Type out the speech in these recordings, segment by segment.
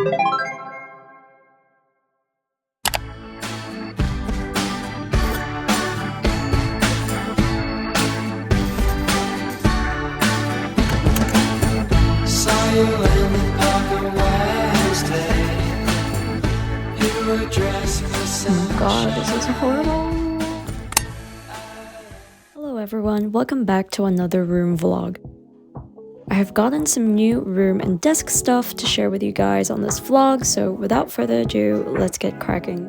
Oh my god, this is horrible. Hello everyone, welcome back to another room vlog. I have gotten some new room and desk stuff to share with you guys on this vlog, so without further ado, let's get cracking.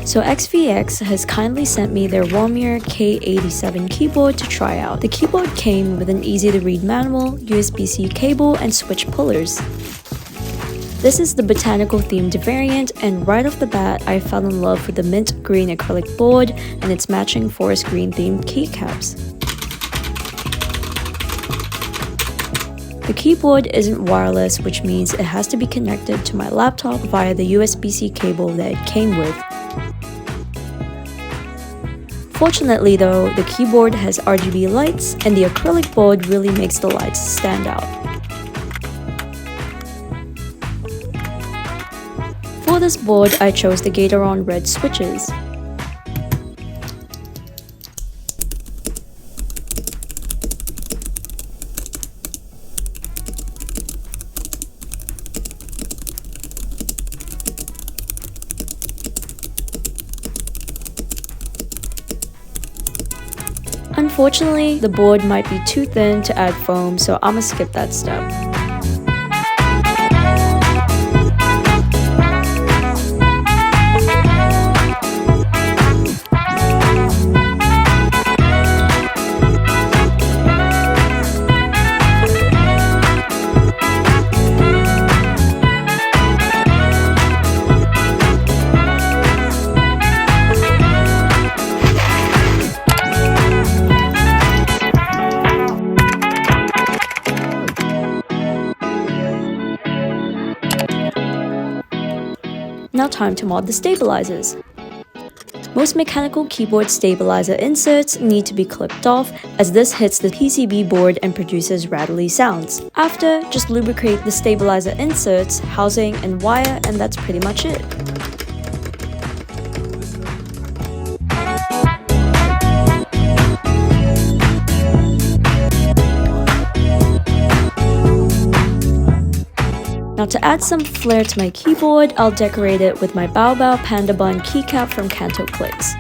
So XVX has kindly sent me their 𝙤𝙪𝙨 K87 keyboard to try out. The keyboard came with an easy-to-read manual, USB-C cable, and switch pullers. This is the botanical themed variant, and right off the bat I fell in love with the mint green acrylic board and its matching forest green themed keycaps. The keyboard isn't wireless, which means it has to be connected to my laptop via the USB-C cable that it came with. Fortunately though, the keyboard has RGB lights, and the acrylic board really makes the lights stand out. For this board, I chose the Gateron red switches. Unfortunately, the board might be too thin to add foam, so I'ma skip that step. Now time to mod the stabilizers. Most mechanical keyboard stabilizer inserts need to be clipped off, as this hits the PCB board and produces rattly sounds. After, just lubricate the stabilizer inserts, housing, and wire, and that's pretty much it. Now to add some flair to my keyboard, I'll decorate it with my Bao Panda Bun keycap from Canto Clicks.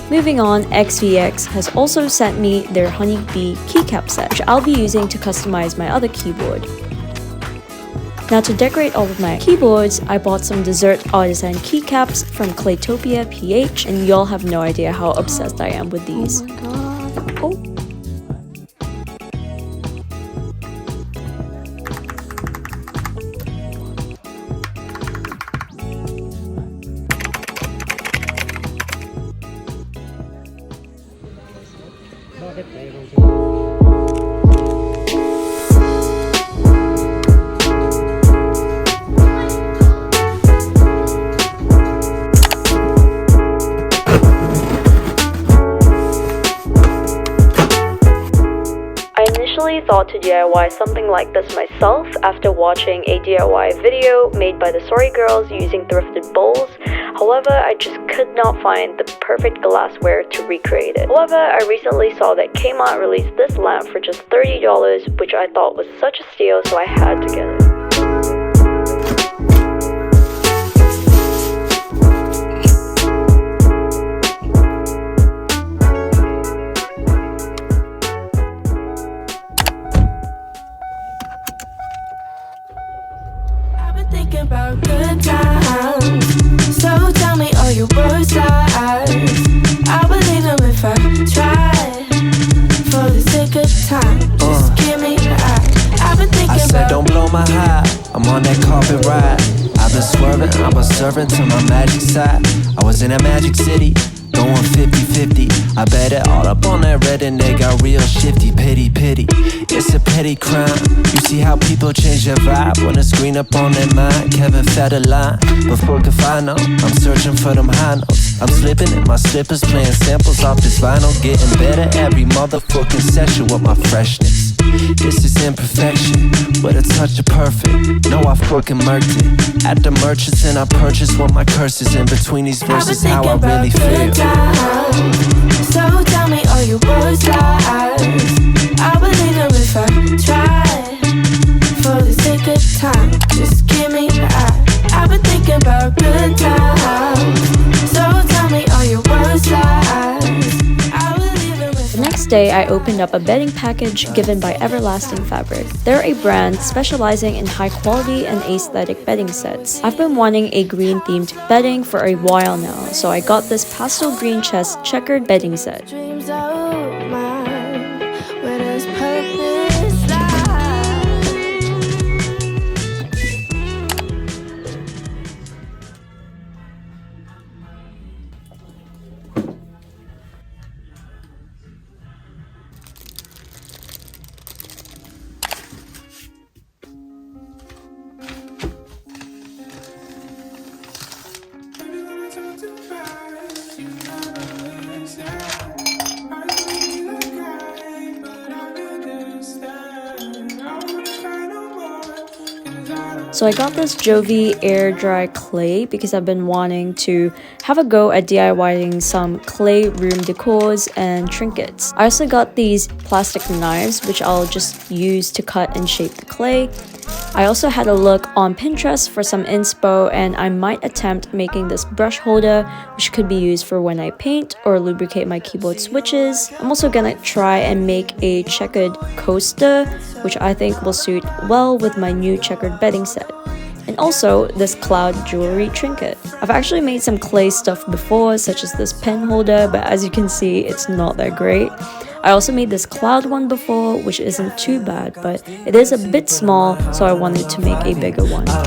Moving on, XVX has also sent me their Honeybee keycap set, which I'll be using to customize my other keyboard. Now to decorate all of my keyboards, I bought some dessert artisan keycaps from Claytopia PH, and y'all have no idea how obsessed I am with these. Oh my god. Oh. I thought to DIY something like this myself after watching a DIY video made by the Sorry Girls using thrifted bowls. However, I just could not find the perfect glassware to recreate it. However, I recently saw that Kmart released this lamp for just $30, which I thought was such a steal, so I had to get it. Thinking about good times. on my high, I'm on that carpet ride. I've been swerving, I've been serving to my magic side. I was in a magic city, going 50-50. I bet it all up on that red and they got real shifty. Pity, pity, it's a petty crime. You see how people change their vibe when it's green up on their mind. Kevin fed a line, but fuck if I know. I'm searching for them high notes. I'm slipping in my slippers, playing samples off this vinyl. Getting better every motherfucking session with my freshness. This is imperfection, but a touch of perfect. No, I fucking murked it at the merchants, and I purchased what my curses in between these verses. How I really feel. So tell me all your words lies. I believe them if I try. For the sake of time, just give me the eye. I've been thinking about good times. So tell me all your words lies. The next day, I opened up a bedding package given by Everlasting Fabric. They're a brand specializing in high quality and aesthetic bedding sets. I've been wanting a green themed bedding for a while now, so I got this pastel green chest checkered bedding set. Dreams of mine, where does purpose lie? So I got this Jovi air dry clay because I've been wanting to have a go at DIYing some clay room decors and trinkets. I also got these plastic knives which I'll just use to cut and shape the clay. I also had a look on Pinterest for some inspo, and I might attempt making this brush holder which could be used for when I paint or lubricate my keyboard switches. I'm also gonna try and make a checkered coaster which I think will suit well with my new checkered bedding set. And also this cloud jewelry trinket. I've actually made some clay stuff before, such as this pen holder, but as you can see it's not that great. I also made this cloud one before, which isn't too bad, but it is a bit small, so I wanted to make a bigger one. I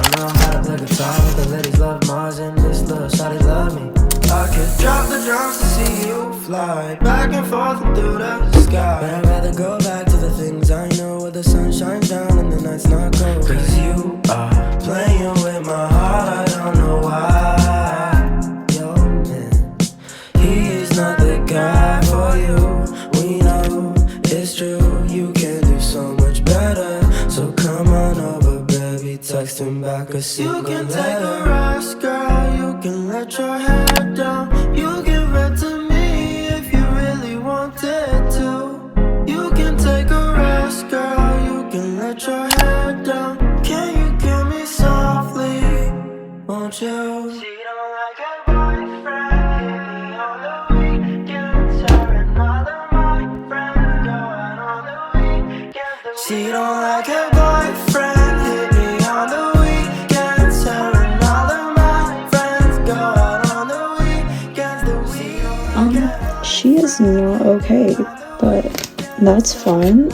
could drop the drums to see you fly back and forth through the sky, but I'd rather go back to the things I know, where the sun shines down and the night's not cold. Cause you are playing with my heart, I don't know why. Yo, man, he is not the guy for you. We know it's true, you can do so much better. So come on over, baby, text him back a secret letter. You can take a rest, girl, you can let your hair down. You can read to me if you really wanted to. You can take a rest, girl, you can let your hair down. Can you kill me softly, won't you? She don't like her boyfriend, hit me on the weekends. Her and all of my friends go out on the weekends. She don't like her boyfriend, hit me on the weekends. Her and all of my friends go out on the weekends. She is not okay, but that's fine.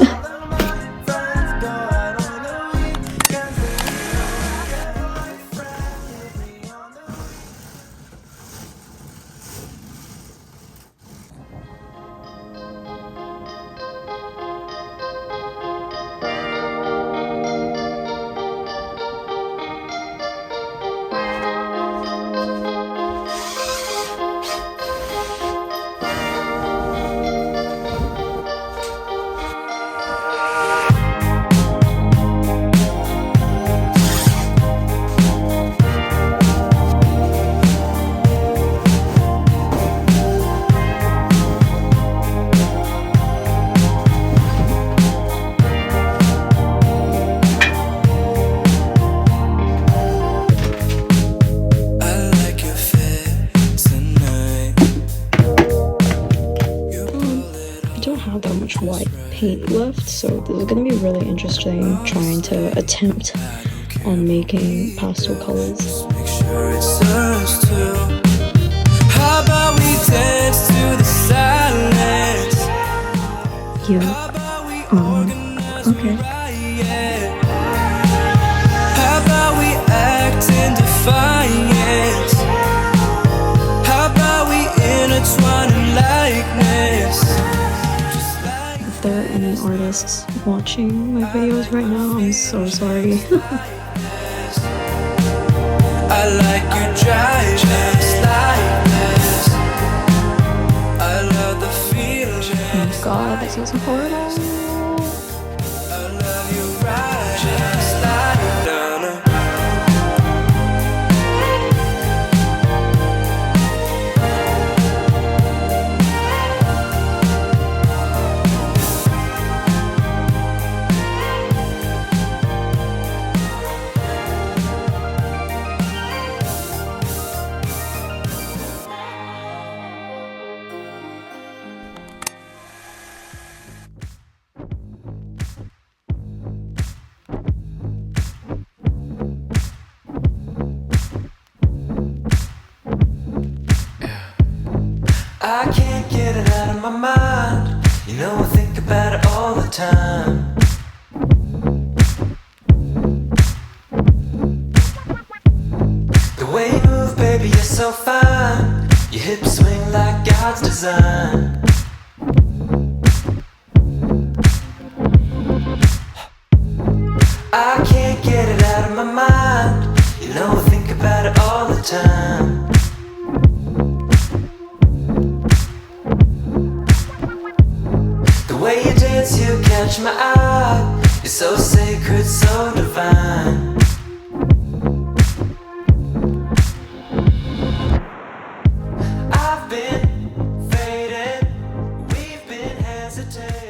White paint left, so this is going to be really interesting trying to attempt on making pastel colors. Make sure it serves too. How about we dance to the silence? Yeah. Okay. guests watching my videos right now. I'm so sorry. I like you drive just like this. I love the feeling. Oh my god, this is horrible. I love you right just like Donna. I can't get it out of my mind. You know I think about it all the time. The way you move, baby, you're so fine. Your hips swing like God's design. I can't get it out of my mind. You know I think about it all the time. The way you dance, you catch my eye. You're so sacred, so divine. I've been fading, we've been hesitating.